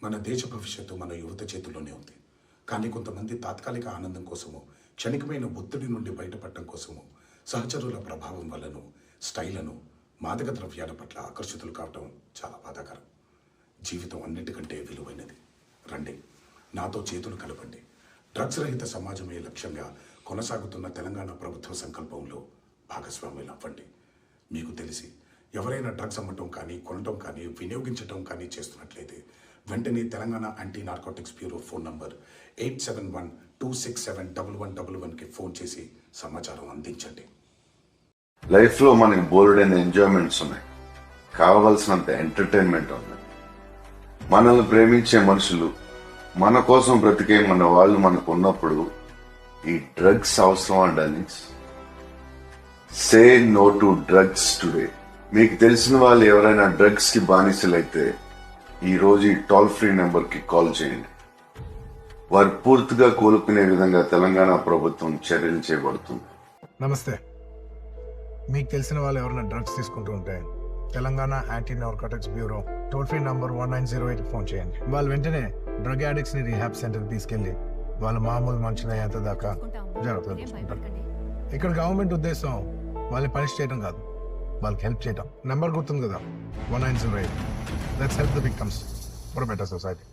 మన దేశ భవిష్యత్తు మన యువత చేతుల్లోనే ఉంది. కానీ కొంతమంది తాత్కాలిక ఆనందం కోసము, క్షణికమైన ఒత్తిడి నుండి బయటపడటం కోసము, సహచరుల ప్రభావం వల్లను, స్టైలను, మాదక ద్రవ్యాల పట్ల ఆకర్షితులు కావటం చాలా బాధాకరం. జీవితం అన్నిటికంటే విలువైనది. రండి, నాతో చేతులు కలపండి. డ్రగ్స్ రహిత సమాజమే లక్ష్యంగా కొనసాగుతున్న తెలంగాణ ప్రభుత్వ సంకల్పంలో భాగస్వాములు అవ్వండి. మీకు తెలిసి ఎవరైనా డ్రగ్స్ అమ్మటం కానీ, కొనటం కానీ, వినియోగించటం కానీ చేస్తున్నట్లయితే వెంటనే Telangana anti narcotics bureau phone number 8712671111కి ఫోన్ చేసి సమాచారం అందించండి. లైఫ్లో మనకి బోల్డ్ అయిన ఎంజాయ్మెంట్స్ ఉన్నాయి, కావలసినంత ఎంటర్టైన్మెంట్ ఉన్నాయి. మనల్ని ప్రేమించే మనుషులు, మన కోసం బ్రతికే మన వాళ్ళు మనకు ఉన్నప్పుడు ఈ డ్రగ్స్ అవసరం అండి. Say no to drugs today. మీకు తెలిసిన వాళ్ళు ఎవరైనా డ్రగ్స్ కి బానిసలైతే ఈ రోజు ఈ టోల్ ఫ్రీ నెంబర్ కి కాల్ చేయండి. వారు పూర్తిగా కోలుకునే విధంగా తెలంగాణ ప్రభుత్వం చర్యలు చేపడుతుంది. నమస్తే. మీకు తెలిసిన వాళ్ళు ఎవరైనా డ్రగ్స్ తీసుకుంటూ ఉంటే Telangana anti narcotics bureau toll free number 1908 phone చేయండి. వాళ్ళు వెంటనే డ్రగ్ అడిక్ట్స్ ని రీహాబ్ సెంటర్ తీసుకెళ్లి వాళ్ళు మామూలు మనుషులు అయ్యేంత దాకా జాగ్రత్తగా చూసుకుంటారు. ఇక్కడ గవర్నమెంట్ ఉద్దేశం వాళ్ళని పనిష్ చేయడం కాదు, వాళ్ళకి హెల్ప్ చేయడం. నెంబర్ గుర్తుంది కదా, 1908. Let's help the victims for better society.